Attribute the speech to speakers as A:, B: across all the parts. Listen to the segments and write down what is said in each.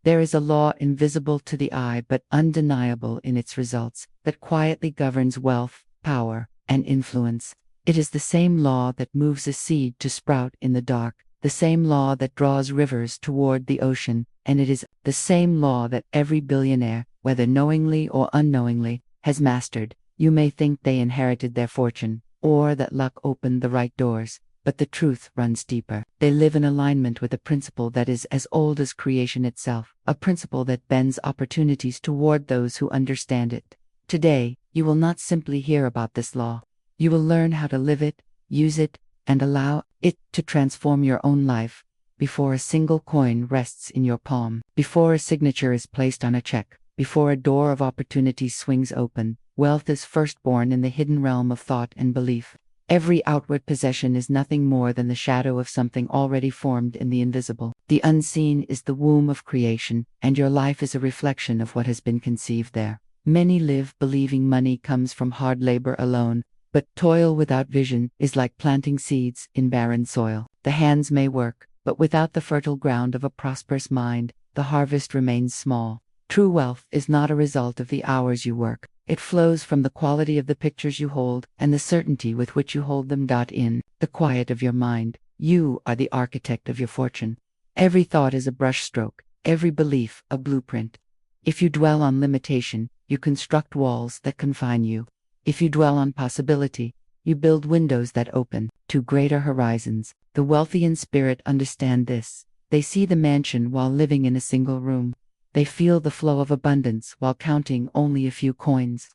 A: There is a law invisible to the eye but undeniable in its results, that quietly governs wealth, power, and influence. It is the same law that moves a seed to sprout in the dark, the same law that draws rivers toward the ocean, and it is the same law that every billionaire, whether knowingly or unknowingly, has mastered. You may think they inherited their fortune, or that luck opened the right doors, but the truth runs deeper. They live in alignment with a principle that is as old as creation itself, a principle that bends opportunities toward those who understand it. Today, you will not simply hear about this law. You will learn how to live it, use it, and allow it to transform your own life. Before a single coin rests in your palm, before a signature is placed on a check, before a door of opportunity swings open, wealth is first born in the hidden realm of thought and belief. Every outward possession is nothing more than the shadow of something already formed in the invisible. The unseen is the womb of creation, and your life is a reflection of what has been conceived there. Many live believing money comes from hard labor alone, but toil without vision is like planting seeds in barren soil. The hands may work, but without the fertile ground of a prosperous mind, the harvest remains small. True wealth is not a result of the hours you work. It flows from the quality of the pictures you hold and the certainty with which you hold them. In the quiet of your mind, you are the architect of your fortune. Every thought is a brushstroke, every belief a blueprint. If you dwell on limitation, you construct walls that confine you. If you dwell on possibility, you build windows that open to greater horizons. The wealthy in spirit understand this. They see the mansion while living in a single room. They feel the flow of abundance while counting only a few coins.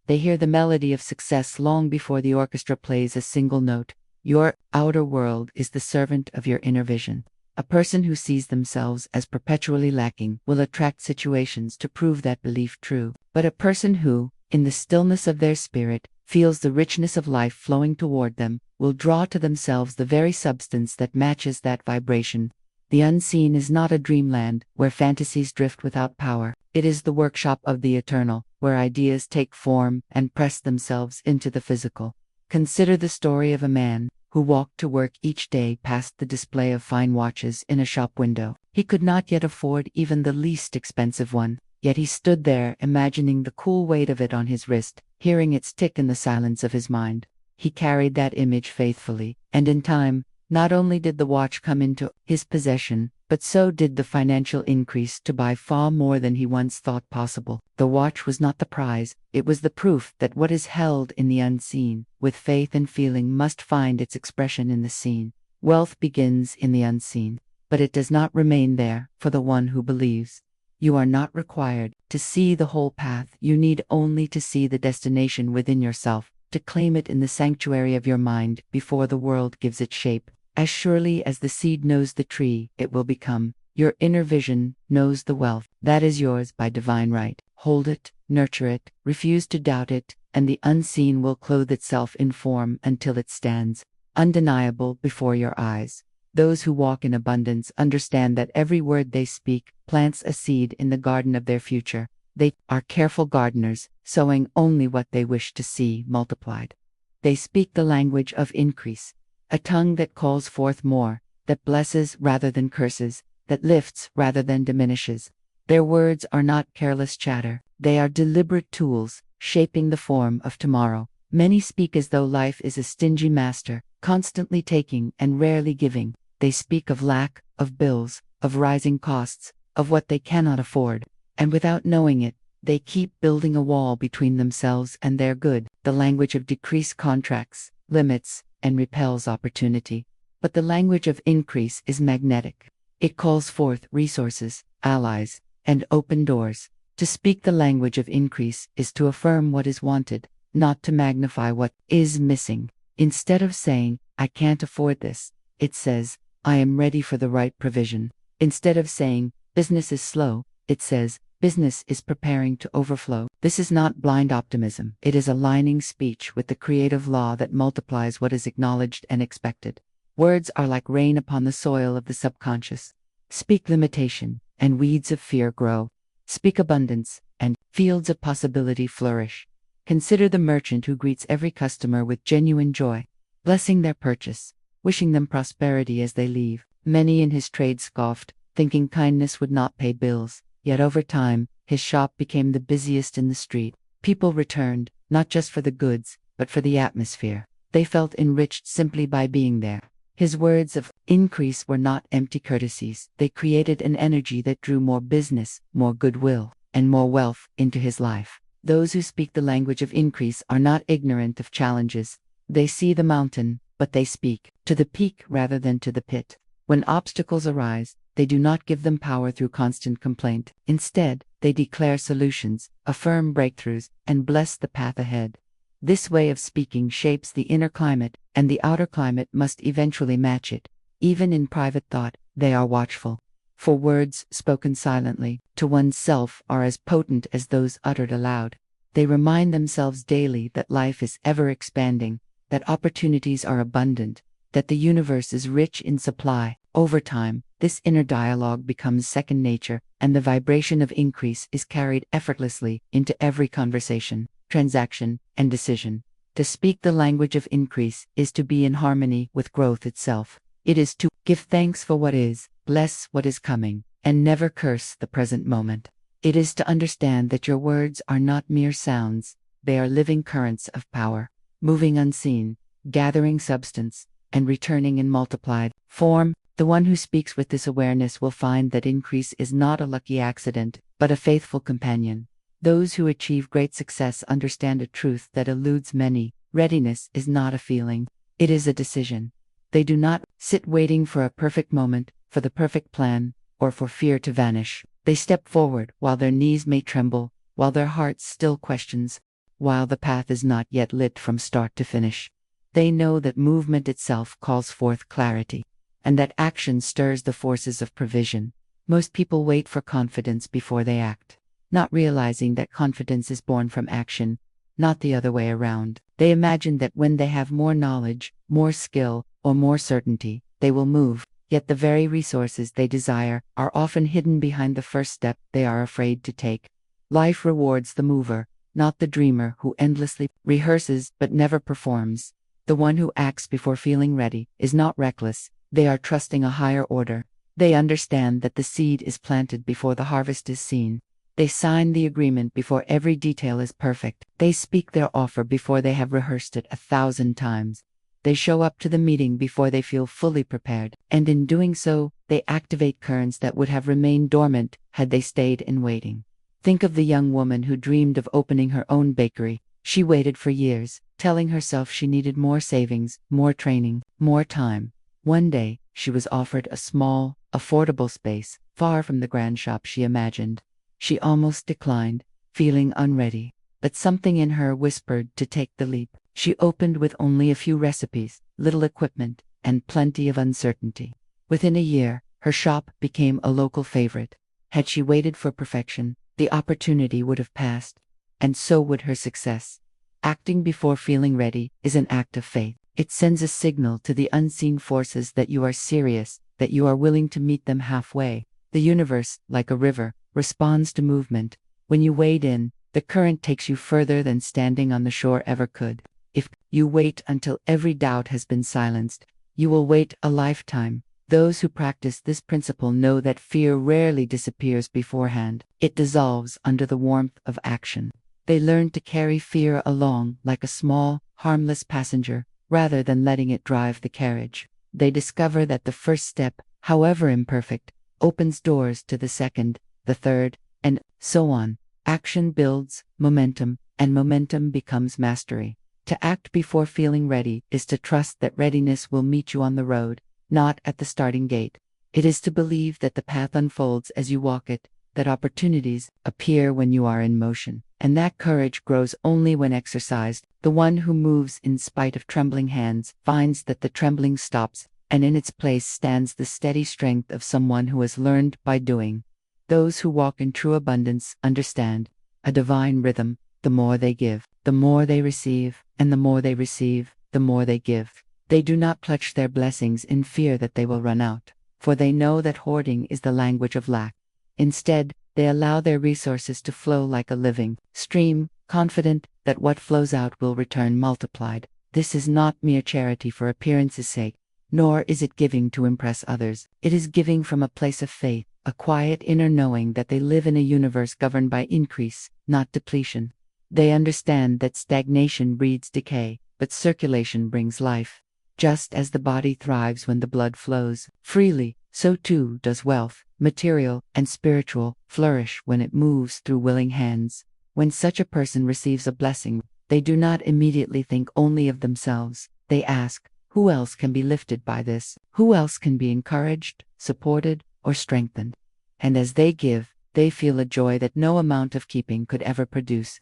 A: They hear the melody of success long before the orchestra plays a single note. Your outer world is the servant of your inner vision. A person who sees themselves as perpetually lacking will attract situations to prove that belief true. But a person who, in the stillness of their spirit, feels the richness of life flowing toward them, will draw to themselves the very substance that matches that vibration. The unseen is not a dreamland where fantasies drift without power. It is the workshop of the eternal, where ideas take form and press themselves into the physical. Consider the story of a man who walked to work each day past the display of fine watches in a shop window. He could not yet afford even the least expensive one, yet he stood there imagining the cool weight of it on his wrist, hearing its tick in the silence of his mind. He carried that image faithfully, and in time, not only did the watch come into his possession, but so did the financial increase to buy far more than he once thought possible. The watch was not the prize, it was the proof that what is held in the unseen, with faith and feeling, must find its expression in the seen. Wealth begins in the unseen, but it does not remain there for the one who believes. You are not required to see the whole path, you need only to see the destination within yourself, to claim it in the sanctuary of your mind before the world gives it shape. As surely as the seed knows the tree it will become, your inner vision knows the wealth that is yours by divine right. Hold it, nurture it, refuse to doubt it, and the unseen will clothe itself in form until it stands undeniable before your eyes. Those who walk in abundance understand that every word they speak plants a seed in the garden of their future. They are careful gardeners, sowing only what they wish to see multiplied. They speak the language of increase, a tongue that calls forth more, that blesses rather than curses, that lifts rather than diminishes. Their words are not careless chatter, they are deliberate tools, shaping the form of tomorrow. Many speak as though life is a stingy master, constantly taking and rarely giving. They speak of lack, of bills, of rising costs, of what they cannot afford, and without knowing it, they keep building a wall between themselves and their good. The language of decrease contracts, limits, and repels opportunity. But the language of increase is magnetic. It calls forth resources, allies, and open doors. To speak the language of increase is to affirm what is wanted, not to magnify what is missing. Instead of saying, "I can't afford this," it says, "I am ready for the right provision." Instead of saying, "Business is slow," it says, "Business is preparing to overflow." This is not blind optimism. It is aligning speech with the creative law that multiplies what is acknowledged and expected. Words are like rain upon the soil of the subconscious. Speak limitation, and weeds of fear grow. Speak abundance, and fields of possibility flourish. Consider the merchant who greets every customer with genuine joy, blessing their purchase, wishing them prosperity as they leave. Many in his trade scoffed, thinking kindness would not pay bills. Yet over time, his shop became the busiest in the street. People returned, not just for the goods, but for the atmosphere. They felt enriched simply by being there. His words of increase were not empty courtesies. They created an energy that drew more business, more goodwill, and more wealth into his life. Those who speak the language of increase are not ignorant of challenges. They see the mountain, but they speak to the peak rather than to the pit. When obstacles arise, they do not give them power through constant complaint. Instead, they declare solutions, affirm breakthroughs, and bless the path ahead. This way of speaking shapes the inner climate, and the outer climate must eventually match it. Even in private thought, they are watchful. For words spoken silently to oneself are as potent as those uttered aloud. They remind themselves daily that life is ever expanding, that opportunities are abundant, that the universe is rich in supply. Over time, this inner dialogue becomes second nature, and the vibration of increase is carried effortlessly into every conversation, transaction, and decision. To speak the language of increase is to be in harmony with growth itself. It is to give thanks for what is, bless what is coming, and never curse the present moment. It is to understand that your words are not mere sounds, they are living currents of power, moving unseen, gathering substance, and returning in multiplied form. The one who speaks with this awareness will find that increase is not a lucky accident, but a faithful companion. Those who achieve great success understand a truth that eludes many. Readiness is not a feeling, it is a decision. They do not sit waiting for a perfect moment, for the perfect plan, or for fear to vanish. They step forward while their knees may tremble, while their hearts still questions, while the path is not yet lit from start to finish. They know that movement itself calls forth clarity, and that action stirs the forces of provision. Most people wait for confidence before they act, not realizing that confidence is born from action, not the other way around. They imagine that when they have more knowledge, more skill, or more certainty, they will move, yet the very resources they desire are often hidden behind the first step they are afraid to take. Life rewards the mover, not the dreamer who endlessly rehearses but never performs. The one who acts before feeling ready is not reckless, they are trusting a higher order. They understand that the seed is planted before the harvest is seen. They sign the agreement before every detail is perfect. They speak their offer before they have rehearsed it 1,000 times. They show up to the meeting before they feel fully prepared, and in doing so, they activate currents that would have remained dormant had they stayed in waiting. Think of the young woman who dreamed of opening her own bakery. She waited for years, telling herself she needed more savings, more training, more time. One day, she was offered a small, affordable space, far from the grand shop she imagined. She almost declined, feeling unready, but something in her whispered to take the leap. She opened with only a few recipes, little equipment, and plenty of uncertainty. Within a year, her shop became a local favorite. Had she waited for perfection, the opportunity would have passed, and so would her success. Acting before feeling ready is an act of faith. It sends a signal to the unseen forces that you are serious, that you are willing to meet them halfway. The universe, like a river, responds to movement. When you wade in, the current takes you further than standing on the shore ever could. If you wait until every doubt has been silenced, you will wait a lifetime. Those who practice this principle know that fear rarely disappears beforehand. It dissolves under the warmth of action. They learn to carry fear along like a small, harmless passenger, rather than letting it drive the carriage. They discover that the first step, however imperfect, opens doors to the second, the third, and so on. Action builds momentum, and momentum becomes mastery. To act before feeling ready is to trust that readiness will meet you on the road, not at the starting gate. It is to believe that the path unfolds as you walk it, that opportunities appear when you are in motion, and that courage grows only when exercised. The one who moves in spite of trembling hands finds that the trembling stops, and in its place stands the steady strength of someone who has learned by doing. Those who walk in true abundance understand a divine rhythm. The more they give, the more they receive, and the more they receive, the more they give. They do not clutch their blessings in fear that they will run out, for they know that hoarding is the language of lack. Instead, they allow their resources to flow like a living stream, confident that what flows out will return multiplied. This is not mere charity for appearance's sake. nor is it giving to impress others. It is giving from a place of faith, a quiet inner knowing that they live in a universe governed by increase, not depletion. They understand that stagnation breeds decay, but circulation brings life. Just as the body thrives when the blood flows freely, so too does wealth, material and spiritual, flourish when it moves through willing hands. When such a person receives a blessing, they do not immediately think only of themselves. They ask, who else can be lifted by this? Who else can be encouraged, supported, or strengthened? And as they give, they feel a joy that no amount of keeping could ever produce.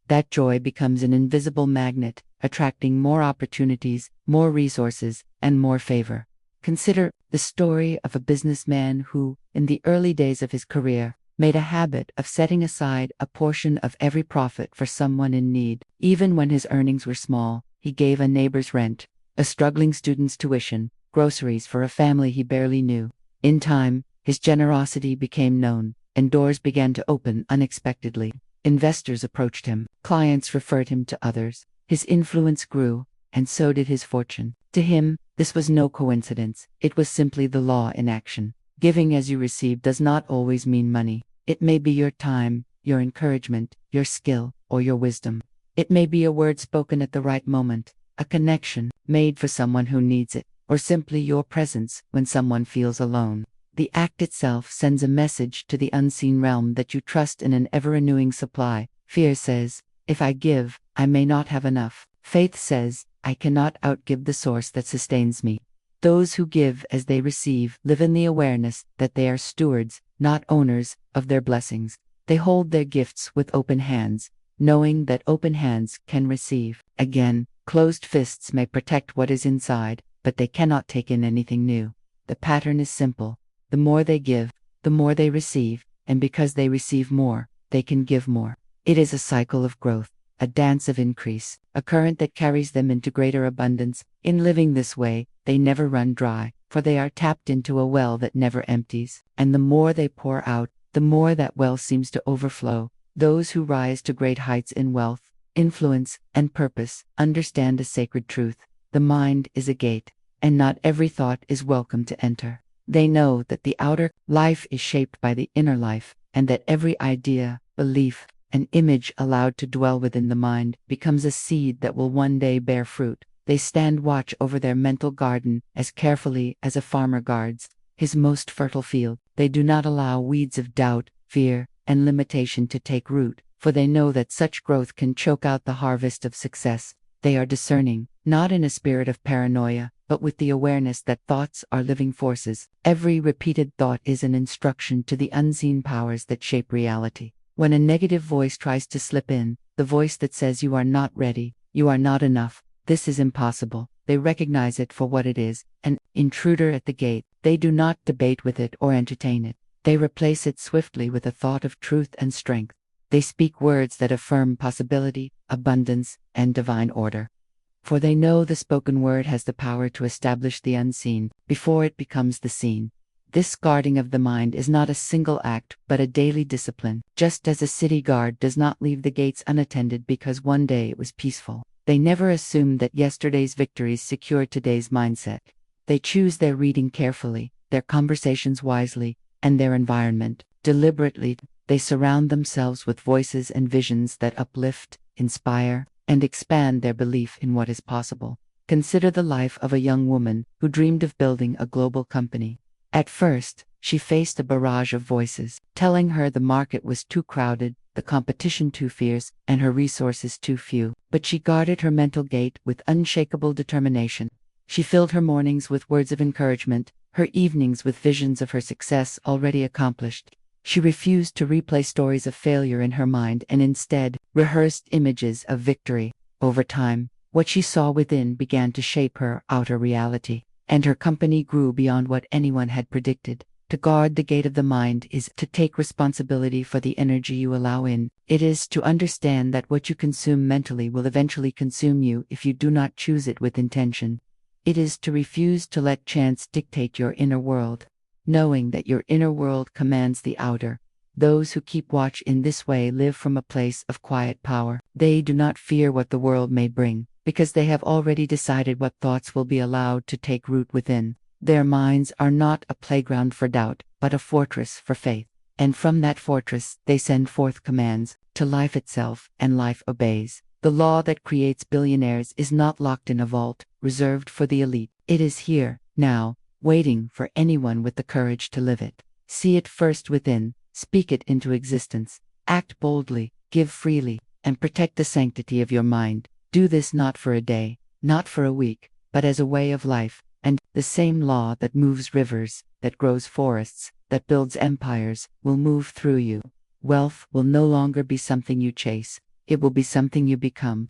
A: That joy becomes an invisible magnet, attracting more opportunities, more resources, and more favor. Consider the story of a businessman who, in the early days of his career, made a habit of setting aside a portion of every profit for someone in need. Even when his earnings were small, he gave a neighbor's rent, a struggling student's tuition, groceries for a family he barely knew. In time, his generosity became known, and doors began to open unexpectedly. Investors approached him, clients referred him to others. His influence grew, and so did his fortune. To him, this was no coincidence. It was simply the law in action. Giving as you receive does not always mean money. It may be your time, your encouragement, your skill, or your wisdom. It may be a word spoken at the right moment, a connection made for someone who needs it, or simply your presence when someone feels alone. The act itself sends a message to the unseen realm that you trust in an ever-renewing supply. Fear says, if I give, I may not have enough. Faith says, I cannot outgive the source that sustains me. Those who give as they receive live in the awareness that they are stewards, not owners, of their blessings. They hold their gifts with open hands, knowing that open hands can receive. Again, closed fists may protect what is inside, but they cannot take in anything new. The pattern is simple. The more they give, the more they receive, and because they receive more, they can give more. It is a cycle of growth, a dance of increase, a current that carries them into greater abundance. In living this way, they never run dry, for they are tapped into a well that never empties. And the more they pour out, the more that well seems to overflow. Those who rise to great heights in wealth, influence, and purpose understand a sacred truth. The mind is a gate, and not every thought is welcome to enter. They know that the outer life is shaped by the inner life, and that every idea, belief, and image allowed to dwell within the mind becomes a seed that will one day bear fruit. They stand watch over their mental garden as carefully as a farmer guards his most fertile field. They do not allow weeds of doubt, fear, and limitation to take root, for they know that such growth can choke out the harvest of success. They are discerning, not in a spirit of paranoia, but with the awareness that thoughts are living forces. Every repeated thought is an instruction to the unseen powers that shape reality. When a negative voice tries to slip in, the voice that says you are not ready, you are not enough, this is impossible, they recognize it for what it is, an intruder at the gate. They do not debate with it or entertain it. They replace it swiftly with a thought of truth and strength. They speak words that affirm possibility, abundance, and divine order. For they know the spoken word has the power to establish the unseen before it becomes the seen. This guarding of the mind is not a single act, but a daily discipline. Just as a city guard does not leave the gates unattended because one day it was peaceful, they never assume that yesterday's victories secure today's mindset. They choose their reading carefully, their conversations wisely, and their environment deliberately. They surround themselves with voices and visions that uplift, inspire, and expand their belief in what is possible. Consider the life of a young woman who dreamed of building a global company. At first, she faced a barrage of voices, telling her the market was too crowded, the competition too fierce, and her resources too few. But she guarded her mental gate with unshakable determination. She filled her mornings with words of encouragement, her evenings with visions of her success already accomplished. She refused to replay stories of failure in her mind and instead rehearsed images of victory. Over time, what she saw within began to shape her outer reality, and her company grew beyond what anyone had predicted. To guard the gate of the mind is to take responsibility for the energy you allow in. It is to understand that what you consume mentally will eventually consume you if you do not choose it with intention. It is to refuse to let chance dictate your inner world, knowing that your inner world commands the outer. Those who keep watch in this way live from a place of quiet power. They do not fear what the world may bring, because they have already decided what thoughts will be allowed to take root within. Their minds are not a playground for doubt, but a fortress for faith. And from that fortress they send forth commands to life itself, and life obeys. The law that creates billionaires is not locked in a vault, reserved for the elite. It is here, now, waiting for anyone with the courage to live it. See it first within, speak it into existence, act boldly, give freely, and protect the sanctity of your mind. Do this not for a day, not for a week, but as a way of life, and the same law that moves rivers, that grows forests, that builds empires, will move through you. Wealth will no longer be something you chase, it will be something you become.